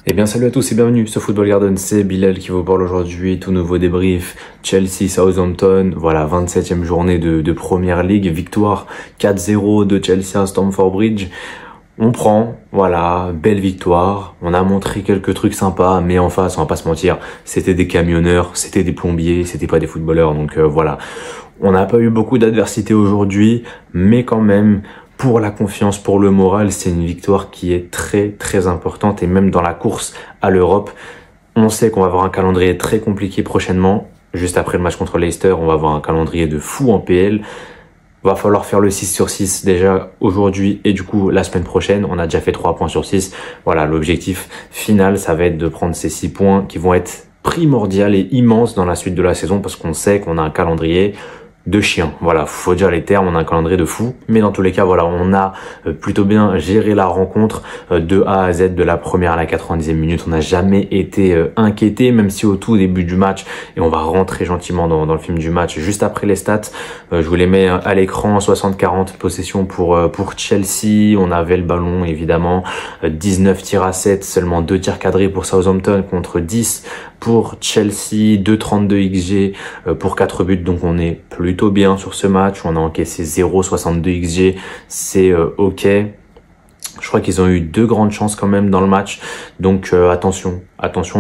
Eh bien salut à tous et bienvenue sur Football Garden, c'est Bilal qui vous parle aujourd'hui, tout nouveau débrief, Chelsea-Southampton, voilà 27e journée de Première League, victoire 4-0 de Chelsea à Stamford Bridge. On prend, voilà, belle victoire, on a montré quelques trucs sympas, mais en face, on va pas se mentir, c'était des camionneurs, c'était des plombiers, c'était pas des footballeurs, donc voilà. On n'a pas eu beaucoup d'adversité aujourd'hui, mais quand même, pour la confiance, pour le moral, c'est une victoire qui est très importante et même dans la course à l'Europe, on sait qu'on va avoir un calendrier très compliqué prochainement. Juste après le match contre Leicester, on va avoir un calendrier de fou en PL. Va falloir faire le 6 sur 6 déjà aujourd'hui et du coup la semaine prochaine. On a déjà fait 3 points sur 6. Voilà, l'objectif final, ça va être de prendre ces 6 points qui vont être primordiaux et immenses dans la suite de la saison parce qu'on sait qu'on a un calendrier de chien. Voilà, faut dire les termes, on a un calendrier de fou. Mais dans tous les cas, voilà, on a plutôt bien géré la rencontre de A à Z, de la première à la 90e minute. On n'a jamais été inquiété, même si au tout début du match, et on va rentrer gentiment dans le film du match, juste après les stats, je vous les mets à l'écran, 60-40 possessions pour Chelsea. On avait le ballon, évidemment, 19 tirs à 7, seulement 2 tirs cadrés pour Southampton contre 10 pour Chelsea, 2,32 XG pour 4 buts, donc on est plutôt bien sur ce match. On a encaissé 0,62 XG, c'est ok. Je crois qu'ils ont eu 2 grandes chances quand même dans le match, donc attention,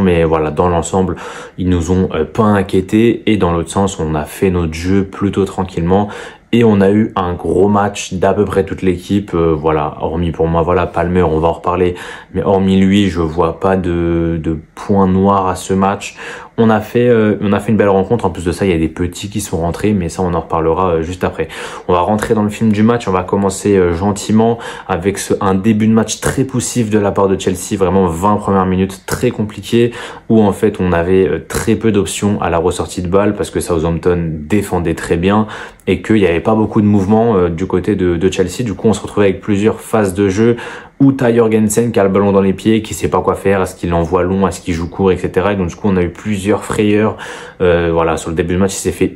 mais voilà, dans l'ensemble, ils nous ont pas inquiétés et dans l'autre sens, on a fait notre jeu plutôt tranquillement. Et on a eu un gros match d'à peu près toute l'équipe, voilà, hormis pour moi, voilà, Palmer, on va en reparler, mais hormis lui, je vois pas de point noir à ce match. On a fait une belle rencontre. En plus de ça, il y a des petits qui sont rentrés, mais ça, on en reparlera juste après. On va rentrer dans le film du match. On va commencer gentiment avec un début de match très poussif de la part de Chelsea, vraiment 20 premières minutes très compliquées, où en fait, on avait très peu d'options à la ressortie de balle parce que Southampton défendait très bien et qu'il n'y avait pas beaucoup de mouvement du côté de Chelsea. Du coup, on se retrouvait avec plusieurs phases de jeu où Ty Jorgensen qui a le ballon dans les pieds, qui sait pas quoi faire, est-ce qu'il envoie long, est-ce qu'il joue court, etc. Et donc du coup, on a eu plusieurs frayeurs. Voilà, sur le début du match, il s'est fait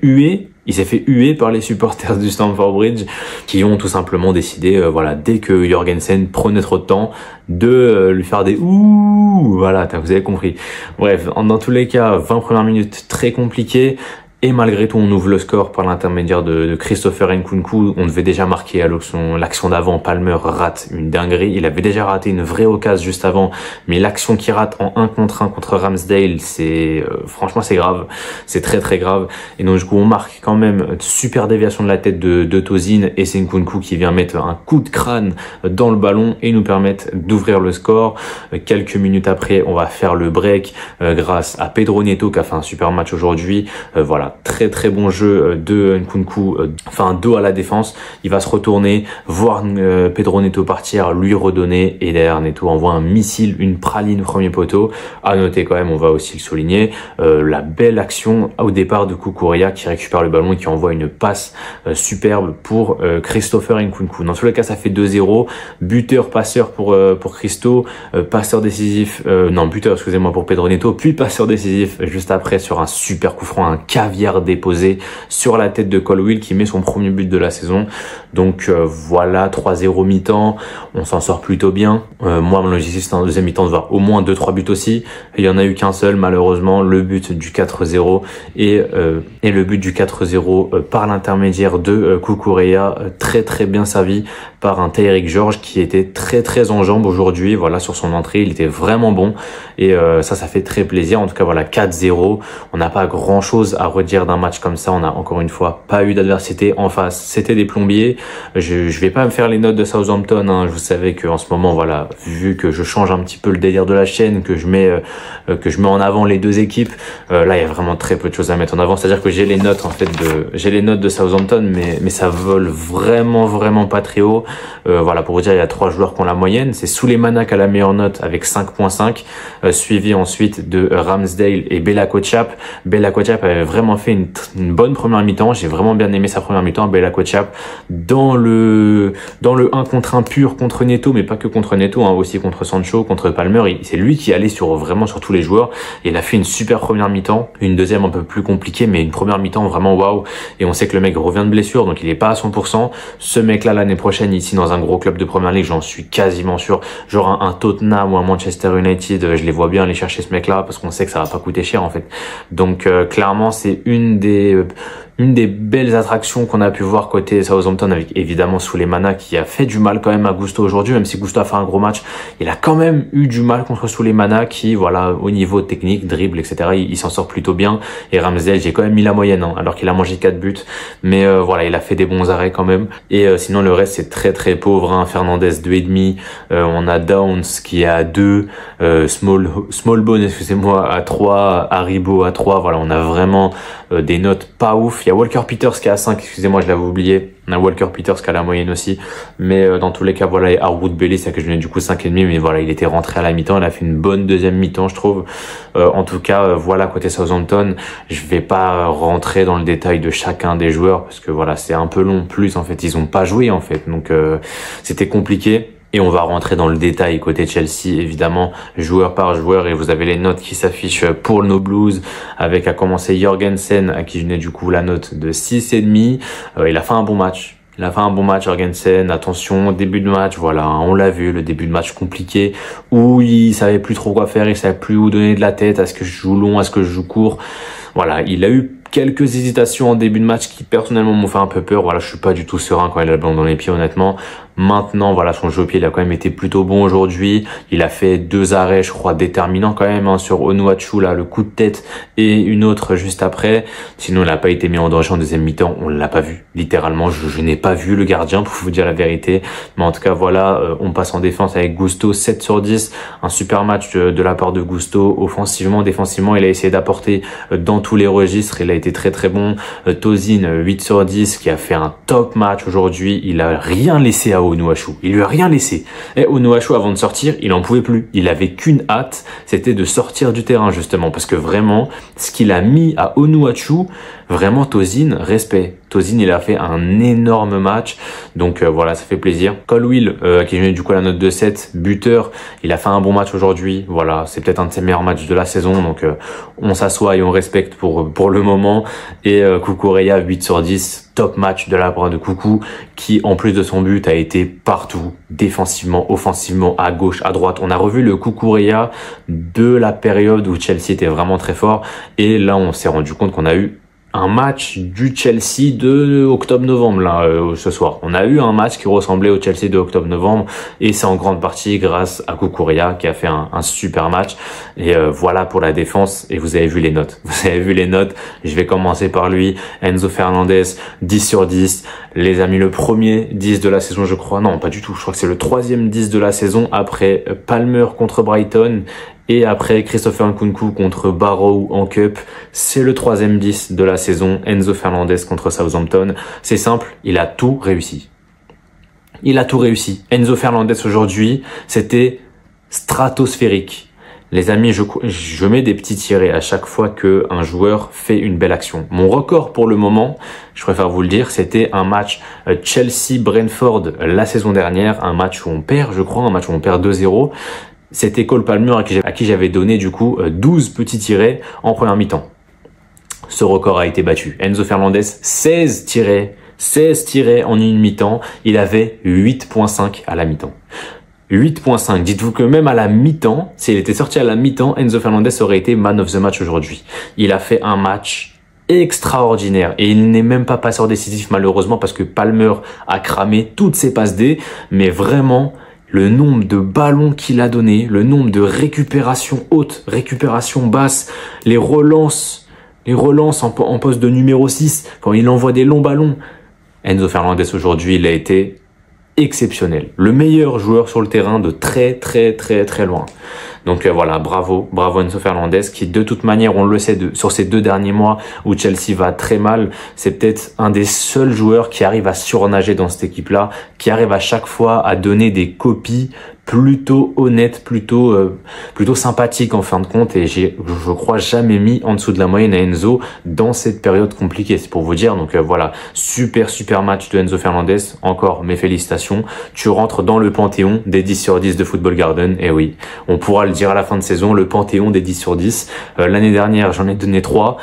huer par les supporters du Stamford Bridge qui ont tout simplement décidé, voilà, dès que Jorgensen prenait trop de temps, de lui faire des ouh, voilà, vous avez compris. Bref, dans tous les cas, 20 premières minutes très compliquées. Et malgré tout, on ouvre le score par l'intermédiaire de Christopher Nkunku. On devait déjà marquer à l'action d'avant. Palmer rate une dinguerie. Il avait déjà raté une vraie occasion juste avant. Mais l'action qu'il rate en 1 contre 1 contre Ramsdale, c'est franchement, c'est grave. C'est très grave. Et donc, du coup, on marque quand même super déviation de la tête de Tozin. Et c'est Nkunku qui vient mettre un coup de crâne dans le ballon et nous permettre d'ouvrir le score. Quelques minutes après, on va faire le break grâce à Pedro Neto qui a fait un super match aujourd'hui. Voilà. Très bon jeu de Nkunku, enfin dos à la défense. Il va se retourner, voir Pedro Neto partir, lui redonner et derrière Neto envoie un missile, une praline au premier poteau. À noter quand même, on va aussi le souligner, la belle action au départ de Cucurella qui récupère le ballon et qui envoie une passe superbe pour Christopher Nkunku. Dans tous les cas, ça fait 2-0. Buteur, passeur pour Christo, passeur décisif, buteur, excusez-moi, pour Pedro Neto, puis passeur décisif juste après sur un super coup franc, un caviar déposé sur la tête de Colwill qui met son premier but de la saison. Donc voilà, 3-0 mi-temps, on s'en sort plutôt bien. Moi, mon objectif c'était en deuxième mi-temps de voir au moins 2-3 buts aussi. Il y en a eu qu'un seul malheureusement, le but du 4-0 et le but du 4-0 par l'intermédiaire de Cucurella, très bien servi par un Tyreek George qui était très en jambes aujourd'hui. Voilà, sur son entrée, il était vraiment bon et ça fait très plaisir. En tout cas, voilà, 4-0. On n'a pas grand chose à redire d'un match comme ça. On a encore une fois pas eu d'adversité en face. C'était des plombiers. Je vais pas me faire les notes de Southampton, hein. Vous savez que en ce moment, voilà, vu que je change un petit peu le délire de la chaîne, que je mets en avant les deux équipes, là il y a vraiment très peu de choses à mettre en avant. C'est-à-dire que j'ai les notes en fait j'ai les notes de Southampton, mais ça vole vraiment pas très haut. Voilà, pour vous dire, il y a 3 joueurs qui ont la moyenne. C'est Souleymana qui a la meilleure note avec 5.5, suivi ensuite de Ramsdale et Bella Kotchap. Bella Kotchap avait vraiment fait une bonne première mi-temps. J'ai vraiment bien aimé sa première mi-temps. Bella Kotchap dans le 1 contre 1 pur contre Neto, mais pas que contre Neto, hein, aussi contre Sancho, contre Palmer. C'est lui qui allait vraiment sur tous les joueurs. Et il a fait une super première mi-temps. Une deuxième un peu plus compliquée, mais une première mi-temps vraiment waouh. Et on sait que le mec revient de blessure, donc il est pas à 100%. Ce mec-là, l'année prochaine, ici dans un gros club de Première Ligue, j'en suis quasiment sûr. Genre un Tottenham ou un Manchester United, je les vois bien aller chercher ce mec-là parce qu'on sait que ça va pas coûter cher en fait. Donc clairement, c'est une des belles attractions qu'on a pu voir côté Southampton, avec évidemment Souleymana qui a fait du mal quand même à Gusto aujourd'hui, même si Gusto a fait un gros match, il a quand même eu du mal contre Souleymana qui, voilà, au niveau technique, dribble, etc., il s'en sort plutôt bien. Et Ramsdale, j'ai quand même mis la moyenne, hein, alors qu'il a mangé 4 buts, mais voilà, il a fait des bons arrêts quand même. Et sinon le reste c'est très très pauvre, hein. Fernandez 2,5, on a Downs qui est à 2, Smallbone, excusez-moi, à 3, Haribo à 3, voilà, on a vraiment des notes pas ouf. Il y a Walker Peters qui est à 5, excusez-moi, je l'avais oublié. On a Walker Peters qui a la moyenne aussi. Mais dans tous les cas, voilà, et Harwood Bellis, c'est que je venais du coup 5,5, mais voilà, il était rentré à la mi-temps. Il a fait une bonne deuxième mi-temps, je trouve. En tout cas, voilà, côté Southampton, je vais pas rentrer dans le détail de chacun des joueurs parce que voilà, c'est un peu long. Plus, en fait, ils ont pas joué, en fait. Donc, c'était compliqué. Et on va rentrer dans le détail côté Chelsea, évidemment, joueur par joueur, et vous avez les notes qui s'affichent pour nos Blues, avec à commencer Jorgensen, à qui je n'ai du coup la note de 6,5. Il a fait un bon match. Il a fait un bon match, Jorgensen. Attention, début de match, voilà, on l'a vu, le début de match compliqué, où il savait plus trop quoi faire, il savait plus où donner de la tête, est-ce que je joue long, est-ce que je joue court. Voilà, il a eu quelques hésitations en début de match qui personnellement m'ont fait un peu peur. Voilà, je suis pas du tout serein quand il a le ballon dans les pieds, honnêtement. Maintenant, voilà, son jeu au pied, il a quand même été plutôt bon aujourd'hui. Il a fait 2 arrêts, je crois, déterminants quand même, hein, sur Onuachu, là, le coup de tête, et une autre juste après. Sinon, il n'a pas été mis en danger en deuxième mi-temps. On l'a pas vu. Littéralement, je n'ai pas vu le gardien, pour vous dire la vérité. Mais en tout cas, voilà, on passe en défense avec Gusto, 7 sur 10. Un super match de la part de Gusto. Offensivement, défensivement, il a essayé d'apporter dans tous les registres. Il a été très très bon. Tosin, 8 sur 10, qui a fait un top match aujourd'hui. Il a rien laissé à Onuachu. Il lui a rien laissé. Et Onuachu, avant de sortir, il en pouvait plus. Il avait qu'une hâte, c'était de sortir du terrain, justement, parce que vraiment, ce qu'il a mis à Onuachu, vraiment, Tosin, respect. Tosin, il a fait un énorme match. Donc voilà, ça fait plaisir. Colwill, qui est du coup à la note de 7, buteur, il a fait un bon match aujourd'hui. Voilà, c'est peut-être un de ses meilleurs matchs de la saison. Donc on s'assoit et on respecte pour le moment. Et Cucurella, 8 sur 10, top match de la part de Coucou, qui en plus de son but a été partout, défensivement, offensivement, à gauche, à droite. On a revu le Cucurella de la période où Chelsea était vraiment très fort. Et là, on s'est rendu compte qu'on a eu un match du Chelsea de octobre-novembre là ce soir. On a eu un match qui ressemblait au Chelsea de octobre-novembre, et c'est en grande partie grâce à Cucurella qui a fait un super match. Et voilà pour la défense. Et vous avez vu les notes. Vous avez vu les notes. Je vais commencer par lui. Enzo Fernandez, 10 sur 10. Les amis, le premier 10 de la saison, je crois. Non, pas du tout. Je crois que c'est le troisième 10 de la saison après Palmer contre Brighton. Et après Christopher Nkunku contre Barrow en Cup, c'est le troisième 10 de la saison, Enzo Fernandez contre Southampton. C'est simple, il a tout réussi. Il a tout réussi. Enzo Fernandez aujourd'hui, c'était stratosphérique. Les amis, je mets des petits tirets à chaque fois que un joueur fait une belle action. Mon record pour le moment, je préfère vous le dire, c'était un match Chelsea-Brentford la saison dernière, un match où on perd, je crois, un match où on perd 2-0. C'était Cole Palmer à qui j'avais donné du coup 12 petits tirets en première mi-temps. Ce record a été battu. Enzo Fernandez, 16 tirets en une mi-temps. Il avait 8.5 à la mi-temps. 8.5. Dites-vous que même à la mi-temps, s'il était sorti à la mi-temps, Enzo Fernandez aurait été man of the match aujourd'hui. Il a fait un match extraordinaire et il n'est même pas passeur décisif malheureusement parce que Palmer a cramé toutes ses passes D, mais vraiment le nombre de ballons qu'il a donné, le nombre de récupérations hautes, récupérations basses, les relances en poste de numéro 6, quand il envoie des longs ballons. Enzo Fernandez aujourd'hui, il a été exceptionnel. Le meilleur joueur sur le terrain de très loin. Donc voilà, bravo Enzo Fernandez qui de toute manière, on le sait, sur ces 2 derniers mois où Chelsea va très mal, c'est peut-être un des seuls joueurs qui arrive à surnager dans cette équipe-là, qui arrive à chaque fois à donner des copies plutôt honnêtes, plutôt sympathiques en fin de compte, et je crois jamais mis en dessous de la moyenne à Enzo dans cette période compliquée, c'est pour vous dire. Donc voilà, super match de Enzo Fernandez, encore mes félicitations, tu rentres dans le panthéon des 10 sur 10 de Football Garden. Et oui, on pourra le dire à la fin de saison, le panthéon des 10 sur 10. L'année dernière, j'en ai donné 3.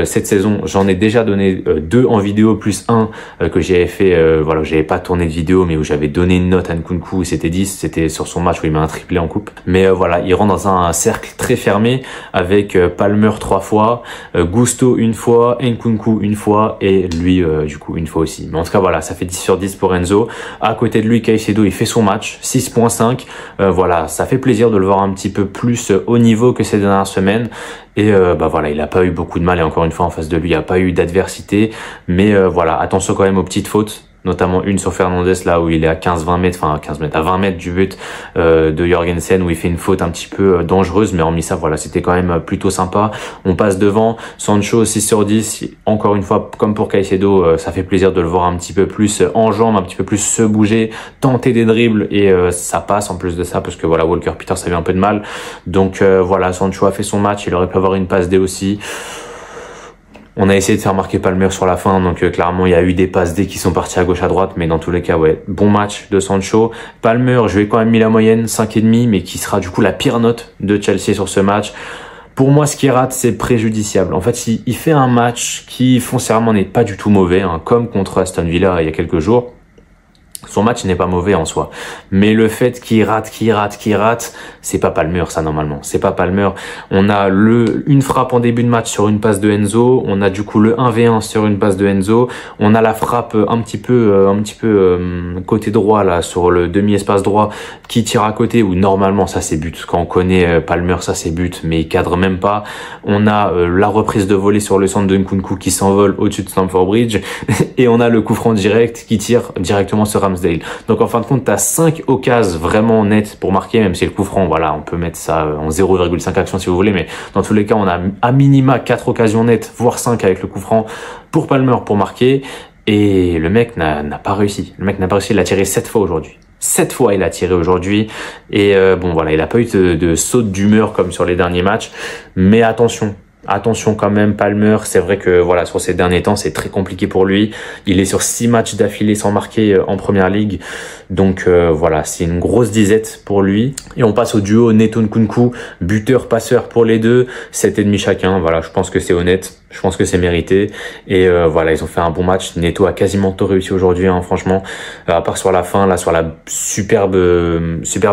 cette saison. J'en ai déjà donné 2 en vidéo plus 1 que j'avais fait, voilà, j'avais pas tourné de vidéo mais où j'avais donné une note à Nkunku, c'était 10, c'était sur son match où il met un triplé en coupe. Mais voilà, il rentre dans un cercle très fermé avec Palmer 3 fois, Gusto une fois, Nkunku une fois et lui du coup une fois aussi. Mais en tout cas voilà, ça fait 10 sur 10 pour Enzo. À côté de lui, Caicedo, il fait son match, 6.5. Voilà, ça fait plaisir de le voir un petit peu plus haut niveau que ces dernières semaines. Et bah voilà, il a pas eu beaucoup de mal et encore une fois en face de lui, il n'y a pas eu d'adversité. Mais voilà, attention quand même aux petites fautes, notamment une sur Fernandez là où il est à 15-20 mètres, enfin 15 mètres, à 20 mètres du but de Jorgensen où il fait une faute un petit peu dangereuse, mais hormis ça, voilà, c'était quand même plutôt sympa. On passe devant, Sancho 6 sur 10, encore une fois, comme pour Caicedo, ça fait plaisir de le voir un petit peu plus en jambes, un petit peu plus se bouger, tenter des dribbles et ça passe en plus de ça parce que voilà, Walker Peters a eu un peu de mal. Donc voilà, Sancho a fait son match, il aurait pu avoir une passe D aussi. On a essayé de faire marquer Palmer sur la fin, donc clairement il y a eu des passes D qui sont parties à gauche à droite, mais dans tous les cas ouais, bon match de Sancho. Palmer, je lui ai quand même mis la moyenne 5,5, mais qui sera du coup la pire note de Chelsea sur ce match. Pour moi, ce qu'il rate, c'est préjudiciable. En fait, il fait un match qui foncièrement n'est pas du tout mauvais, hein, comme contre Aston Villa il y a quelques jours. Son match n'est pas mauvais en soi, mais le fait qu'il rate, c'est pas Palmer ça normalement. C'est pas Palmer. On a une frappe en début de match sur une passe de Enzo, on a du coup le 1v1 sur une passe de Enzo, on a la frappe un petit peu côté droit là sur le demi-espace droit qui tire à côté où normalement ça c'est but. Quand on connaît Palmer ça c'est but, mais il cadre même pas. On a la reprise de volée sur le centre de Nkunku qui s'envole au-dessus de Stamford Bridge et on a le coup franc direct qui tire directement sur Ramsdale. Donc en fin de compte, tu as 5 occasions vraiment nettes pour marquer, même si le coup franc, voilà, on peut mettre ça en 0,5 action si vous voulez, mais dans tous les cas, on a à minima 4 occasions nettes, voire 5 avec le coup franc pour Palmer pour marquer, et le mec n'a pas réussi. Le mec n'a pas réussi, il a tiré 7 fois aujourd'hui. 7 fois il a tiré aujourd'hui, et bon voilà, il a pas eu de saute d'humeur comme sur les derniers matchs, mais attention quand même, Palmer, c'est vrai que voilà, sur ces derniers temps, c'est très compliqué pour lui. Il est sur 6 matchs d'affilée sans marquer en Première Ligue. Donc voilà, c'est une grosse disette pour lui. Et on passe au duo Neto-Nkunku, buteur-passeur pour les deux, 7,5 chacun. Voilà, je pense que c'est honnête. Je pense que c'est mérité. Et voilà, ils ont fait un bon match. Neto a quasiment tout réussi aujourd'hui, hein, franchement. À part sur la fin, là, sur la superbe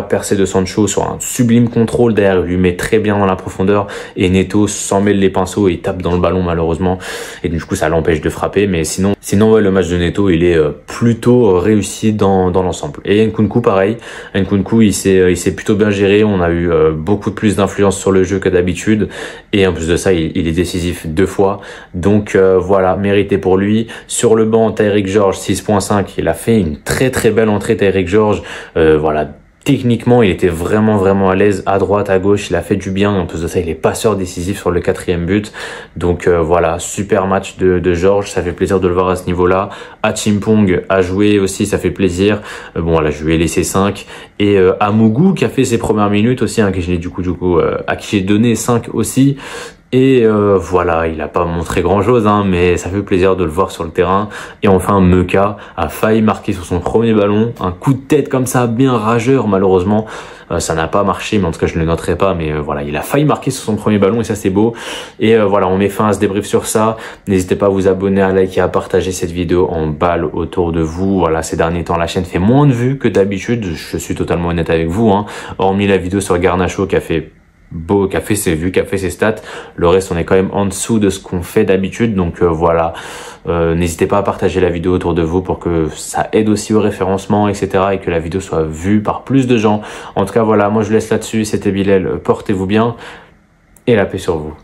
percée de Sancho, sur un sublime contrôle derrière, il lui met très bien dans la profondeur. Et Neto s'en mêle les pinceaux et il tape dans le ballon malheureusement. Et du coup, ça l'empêche de frapper. Mais sinon ouais, le match de Neto, il est plutôt réussi dans l'ensemble. Et Nkunku, pareil. Nkunku, il s'est plutôt bien géré. On a eu beaucoup plus d'influence sur le jeu que d'habitude. Et en plus de ça, il est décisif 2 fois. Donc voilà, mérité pour lui. Sur le banc, Tyreek George 6.5, il a fait une très très belle entrée. Tyreek George, voilà, techniquement il était vraiment à l'aise à droite, à gauche, il a fait du bien. En plus de ça, il est passeur décisif sur le 4e but. Donc voilà, super match de George, ça fait plaisir de le voir à ce niveau-là. Achimpong a joué aussi, ça fait plaisir. Bon voilà, je lui ai laissé 5. Et Amougou qui a fait ses premières minutes aussi, hein, que je l'ai à qui j'ai donné 5 aussi. Et voilà, il a pas montré grand chose, hein, mais ça fait plaisir de le voir sur le terrain. Et enfin, Meka a failli marquer sur son premier ballon, un coup de tête comme ça, bien rageur, malheureusement. Ça n'a pas marché, mais en tout cas je ne le noterai pas, mais voilà, il a failli marquer sur son premier ballon et ça c'est beau. Et voilà, on met fin à ce débrief sur ça. N'hésitez pas à vous abonner, à liker, à partager cette vidéo en balle autour de vous. Voilà, ces derniers temps la chaîne fait moins de vues que d'habitude, je suis totalement honnête avec vous, hein. Hormis la vidéo sur Garnacho qui a fait ses vues, qui a fait ses stats, le reste on est quand même en dessous de ce qu'on fait d'habitude. Donc voilà, n'hésitez pas à partager la vidéo autour de vous pour que ça aide aussi au référencement, etc., et que la vidéo soit vue par plus de gens. En tout cas voilà, moi je vous laisse là-dessus, c'était Bilal, portez-vous bien et la paix sur vous.